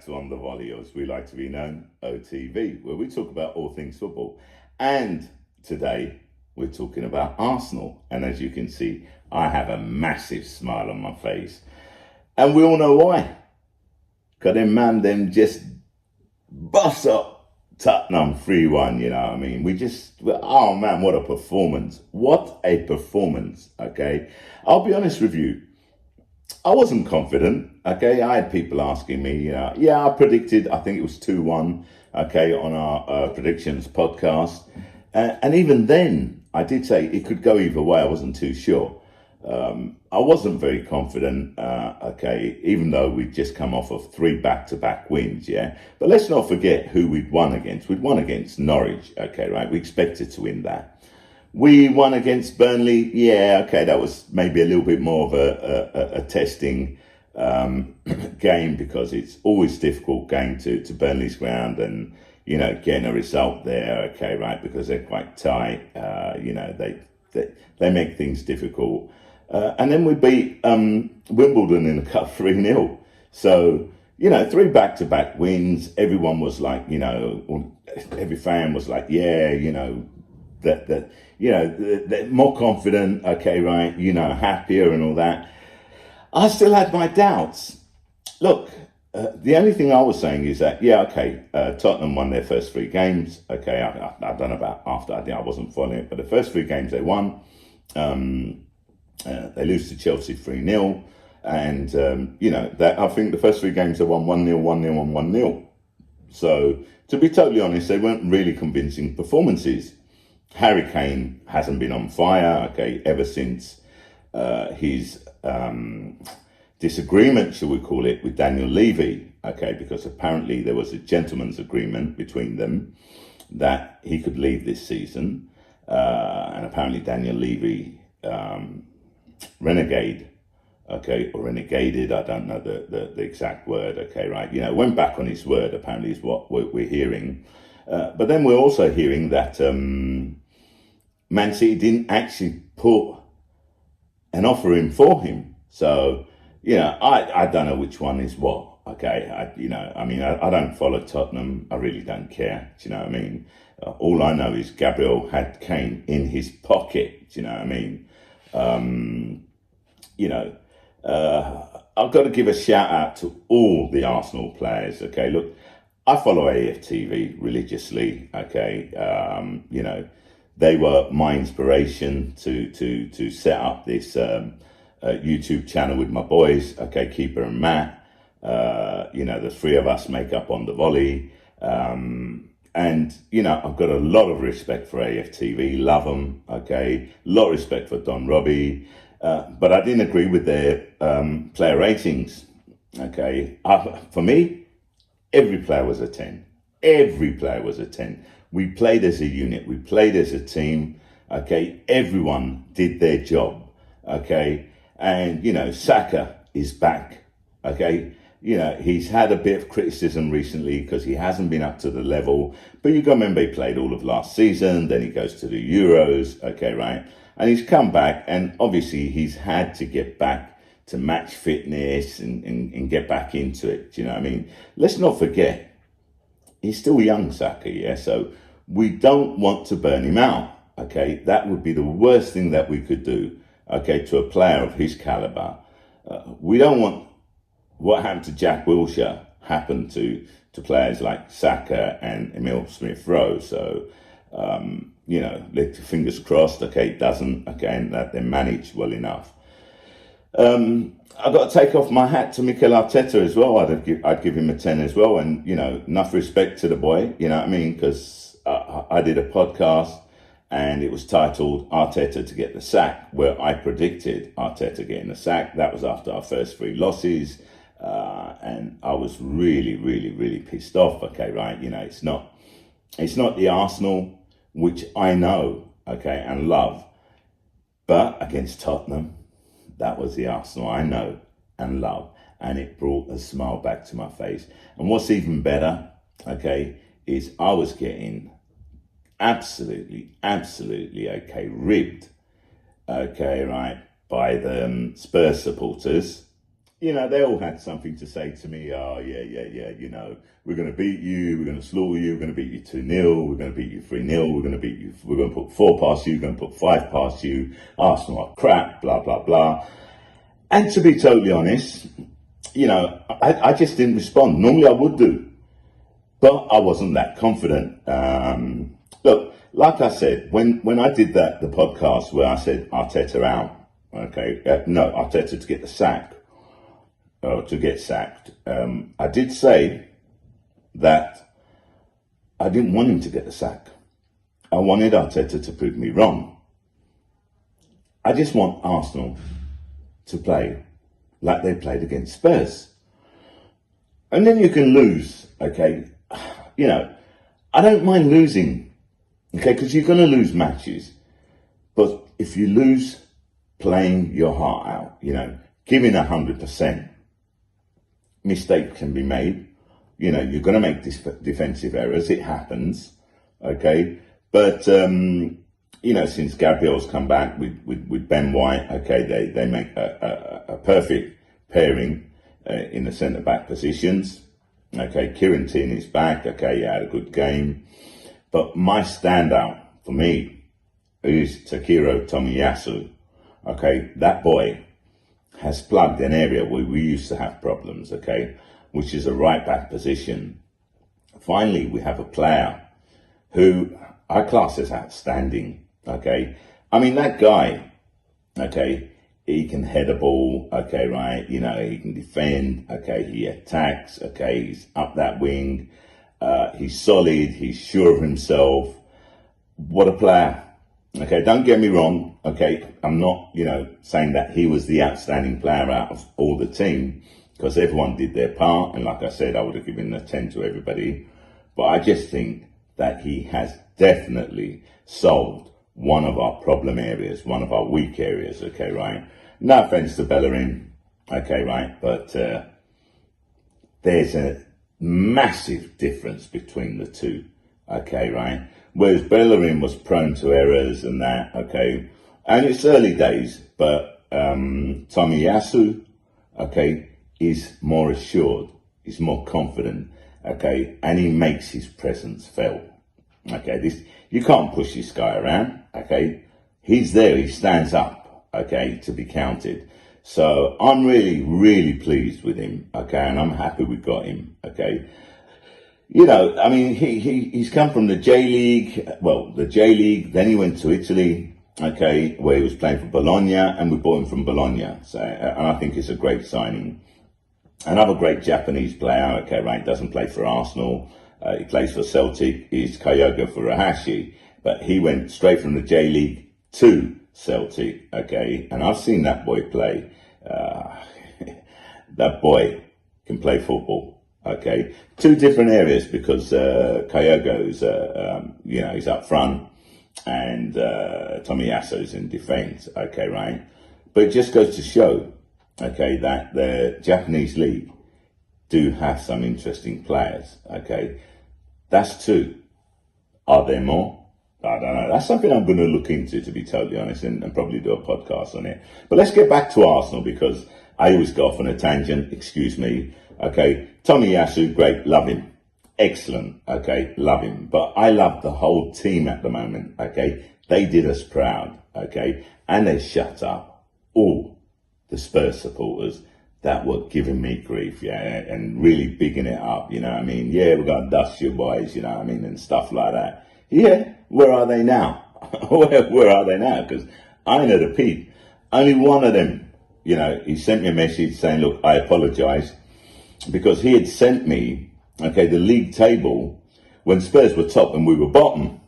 back to On the Volley, or as we like to be known, OTV, where we talk about all things football. And today we're talking about Arsenal. And as you can see, I have a massive smile on my face. And we all know why. Because them just buffs up Tottenham 3-1, you know what I mean? Oh man, what a performance. What a performance, okay? I'll be honest with you. I wasn't confident, okay? I had people asking me, I predicted, I think it was 2-1, okay, on our predictions podcast. And even then, I did say it could go either way. I wasn't too sure. I wasn't very confident, okay, even though we'd just come off of 3 back-to-back wins, yeah? But let's not forget who we'd won against. We'd won against Norwich, okay, right? We expected to win that. We won against Burnley. Yeah, okay, that was maybe a little bit more of a testing game, because it's always difficult going to Burnley's ground and, getting a result there, okay, right, because they're quite tight. They make things difficult. And then we beat Wimbledon in the cup 3-0. So, 3 back-to-back wins. Everyone was like, every fan was like, they're more confident, okay, right, happier and all that. I still had my doubts. Look, the only thing I was saying is that, Tottenham won their first 3 games. Okay, I don't know about after, I wasn't following it, but the first 3 games they won. They lose to Chelsea 3-0. And, I think the first 3 games they won 1-0, 1-0 and 1-0. So, to be totally honest, they weren't really convincing performances. Harry Kane hasn't been on fire, okay, ever since his disagreement, shall we call it, with Daniel Levy, okay, because apparently there was a gentleman's agreement between them that he could leave this season, and apparently Daniel Levy renegaded, I don't know the exact word, okay, right, went back on his word, apparently is what we're hearing. But then we're also hearing that Man City didn't actually put an offer in for him. So, I don't know which one is what, okay? I don't follow Tottenham. I really don't care, do you know what I mean? All I know is Gabriel had Kane in his pocket, do you know what I mean? I've got to give a shout out to all the Arsenal players, okay? Look, I follow AFTV religiously, okay? They were my inspiration to set up this YouTube channel with my boys, okay, Keeper and Matt. The 3 of us make up On the Volley. And, I've got a lot of respect for AFTV, love them, okay? A lot of respect for Don Robbie. But I didn't agree with their player ratings, okay? For me, every player was a 10. Every player was a 10. We played as a unit. We played as a team. Okay. Everyone did their job. Okay. And, Saka is back. Okay. He's had a bit of criticism recently because he hasn't been up to the level. But you got to remember, he played all of last season. Then he goes to the Euros. Okay. Right. And he's come back. And obviously he's had to get back to match fitness and get back into it. Do you know what I mean? Let's not forget, he's still young, Saka, yeah? So we don't want to burn him out, okay? That would be the worst thing that we could do, okay, to a player of his caliber. We don't want what happened to Jack Wilshere happen to players like Saka and Emil Smith-Rowe. So, fingers crossed, okay, it doesn't, okay, and that they're managed well enough. I've got to take off my hat to Mikel Arteta as well. I'd give him a 10 as well. And, enough respect to the boy, you know what I mean? Because I did a podcast and it was titled Arteta to get the sack, where I predicted Arteta getting the sack. That was after our first 3 losses. And I was really, really, really pissed off. Okay, right. It's not the Arsenal, which I know, okay, and love, but against Tottenham, that was the Arsenal I know and love, and it brought a smile back to my face. And what's even better, okay, is I was getting absolutely, okay, ribbed, okay, right, by the Spurs supporters, they all had something to say to me. Oh, yeah, we're going to beat you, we're going to slaughter you, we're going to beat you 2-0, we're going to beat you 3-0, we're going to put 4 past you, we're going to put 5 past you, Arsenal are crap, blah, blah, blah. And to be totally honest, I just didn't respond. Normally I would do, but I wasn't that confident. Look, like I said, when I did the podcast where I said Arteta out, Arteta to get the sack, to get sacked, I did say that I didn't want him to get the sack. I wanted Arteta to prove me wrong. I just want Arsenal to play like they played against Spurs. And then you can lose, okay? I don't mind losing, okay, because you're going to lose matches. But if you lose playing your heart out, giving 100%, mistakes can be made. You're going to make defensive errors. It happens, okay? But, since Gabriel's come back with Ben White, okay, they make a perfect pairing in the centre-back positions. Okay, Kieran Tierney's back. Okay, he had a good game. But my standout for me is Takiro Tomiyasu. Okay, that boy has plugged an area where we used to have problems, okay, which is a right-back position. Finally, we have a player who I class as outstanding, okay. I mean, that guy, okay, he can head a ball, okay, right, he can defend, okay, he attacks, okay, he's up that wing, he's solid, he's sure of himself. What a player. Okay, don't get me wrong, okay, I'm not, saying that he was the outstanding player out of all the team, because everyone did their part, and like I said, I would have given a 10 to everybody, but I just think that he has definitely solved one of our problem areas, one of our weak areas, okay, right? No offense to Bellerin, okay, right, but there's a massive difference between the two, okay, right? Whereas Bellerin was prone to errors and that, okay, and it's early days, but Tomiyasu, okay, is more assured, he's more confident, okay, and he makes his presence felt, okay. You can't push this guy around, okay. He's there, he stands up, okay, to be counted. So I'm really, really pleased with him, okay, and I'm happy we got him, okay. I mean, he's come from the J League, then he went to Italy, okay, where he was playing for Bologna, and we bought him from Bologna. So, and I think it's a great signing. Another great Japanese player, okay, right, doesn't play for Arsenal, he plays for Celtic, is Kyogo Furuhashi, but he went straight from the J League to Celtic, okay, and I've seen that boy play. That boy can play football. Okay, 2 different areas because Kyogo's, he's up front and Tomiyasu's in defence, okay, right? But it just goes to show, okay, that the Japanese league do have some interesting players, okay? That's 2. Are there more? I don't know. That's something I'm going to look into, to be totally honest, and probably do a podcast on it. But let's get back to Arsenal because I always go off on a tangent, excuse me. Okay, Tomiyasu, great, love him. Excellent, okay, love him. But I love the whole team at the moment, okay? They did us proud, okay? And they shut up all the Spurs supporters that were giving me grief, yeah, and really bigging it up, you know what I mean? Yeah, we're going to dust you boys, you know what I mean, and stuff like that. Yeah, where are they now? where are they now? Because I ain't heard a peep. Only one of them, he sent me a message saying, look, I apologise. Because he had sent me, okay, the league table when Spurs were top and we were bottom.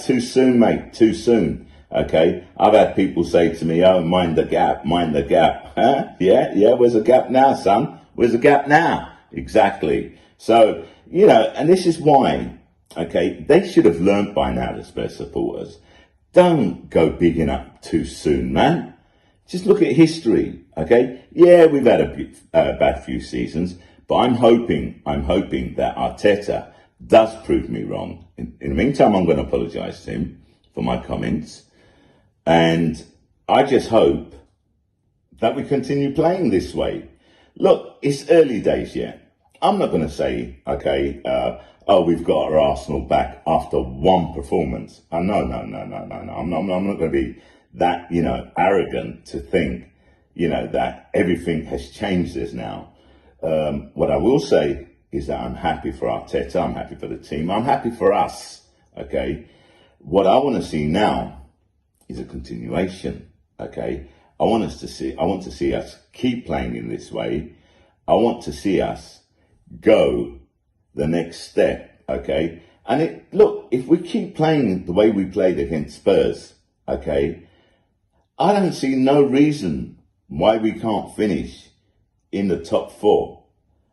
Too soon, mate, too soon. Okay, I've had people say to me, oh, mind the gap. Huh? Yeah, where's the gap now, son? Where's the gap now? Exactly. So, and this is why, okay, they should have learnt by now, the Spurs supporters. Don't go bigging up too soon, man. Just look at history, okay? Yeah, we've had a bad few seasons, but I'm hoping that Arteta does prove me wrong. In the meantime, I'm going to apologise to him for my comments. And I just hope that we continue playing this way. Look, it's early days yet. I'm not going to say, okay, oh, we've got our Arsenal back after one performance. No. I'm not going to be that, arrogant to think, that everything has changed this now. What I will say is that I'm happy for Arteta. I'm happy for the team. I'm happy for us. Okay. What I want to see now is a continuation. Okay. I want to see us keep playing in this way. I want to see us go the next step. Okay. And look, if we keep playing the way we played against Spurs, okay, I don't see no reason why we can't finish in the top four.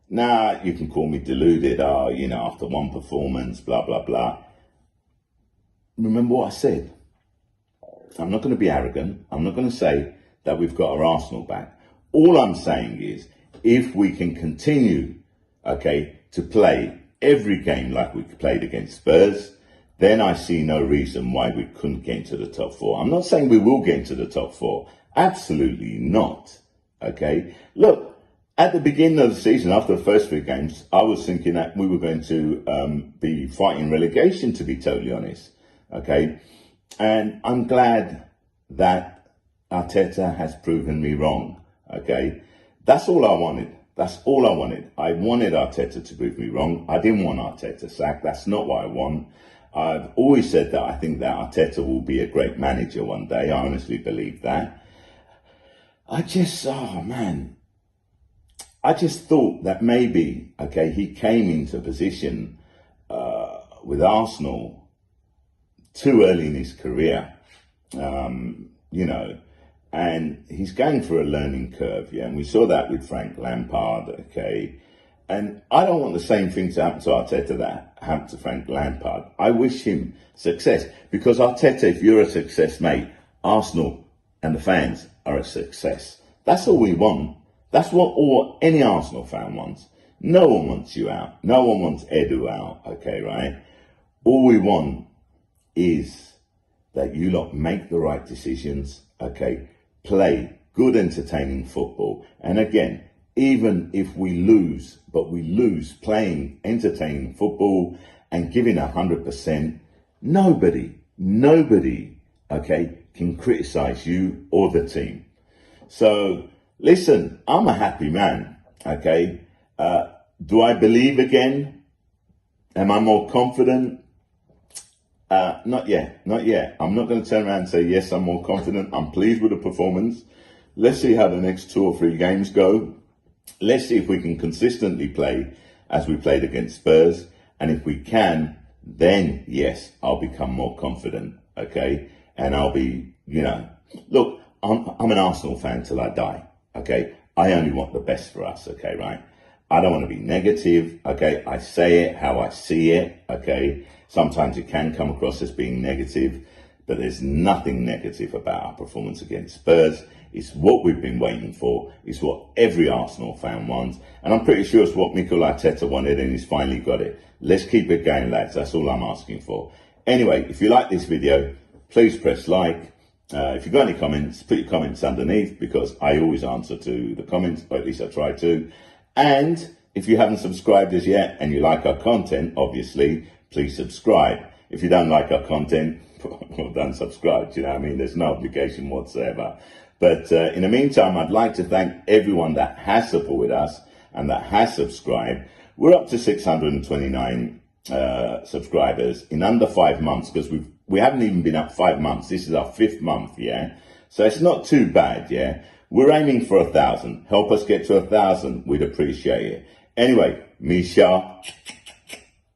Now, you can call me deluded, after one performance, blah, blah, blah. Remember what I said. I'm not going to be arrogant. I'm not going to say that we've got our Arsenal back. All I'm saying is, if we can continue, okay, to play every game like we played against Spurs, then I see no reason why we couldn't get into the top four. I'm not saying we will get into the top four. Absolutely not. Okay. Look, at the beginning of the season, after the first 3 games, I was thinking that we were going to be fighting relegation, to be totally honest. Okay. And I'm glad that Arteta has proven me wrong. Okay. That's all I wanted. That's all I wanted. I wanted Arteta to prove me wrong. I didn't want Arteta sacked. That's not what I want. I've always said that I think that Arteta will be a great manager one day. I honestly believe that. I just thought that maybe, okay, he came into position with Arsenal too early in his career, and he's going through a learning curve, yeah, and we saw that with Frank Lampard, okay, and I don't want the same thing to happen to Arteta that happened to Frank Lampard. I wish him success, because Arteta, if you're a success, mate, Arsenal and the fans are a success. That's all we want. That's what any Arsenal fan wants. No one wants you out. No one wants Edu out, okay, right? All we want is that you lot make the right decisions, okay? Play good, entertaining football. And again, even if we lose, but we lose playing entertaining football and giving 100%, nobody, okay, can criticize you or the team. So, listen, I'm a happy man, okay? Do I believe again? Am I more confident? Not yet. I'm not going to turn around and say, yes, I'm more confident. I'm pleased with the performance. Let's see how the next 2 or 3 games go. Let's see if we can consistently play as we played against Spurs. And if we can, then yes, I'll become more confident, okay? And I'll be, look, I'm an Arsenal fan till I die, okay? I only want the best for us, okay, right? I don't want to be negative, okay? I say it how I see it, okay? Sometimes it can come across as being negative, but there's nothing negative about our performance against Spurs. It's what we've been waiting for. It's what every Arsenal fan wants. And I'm pretty sure it's what Mikel Arteta wanted, and he's finally got it. Let's keep it going, lads. That's all I'm asking for. Anyway, if you like this video, please press like. If you've got any comments, put your comments underneath, because I always answer to the comments, or at least I try to. And if you haven't subscribed as yet and you like our content, obviously, please subscribe. If you don't like our content, well, don't subscribe. Do you know what I mean? There's no obligation whatsoever. But in the meantime, I'd like to thank everyone that has supported us and that has subscribed. We're up to 629 subscribers in under 5 months, because we haven't even been up 5 months. This is our 5th month, yeah? So it's not too bad, yeah? We're aiming for 1,000. Help us get to 1,000. We'd appreciate it. Anyway, Misha,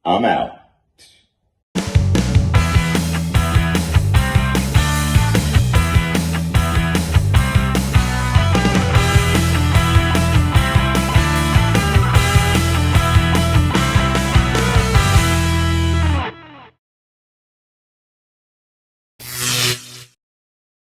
I'm out.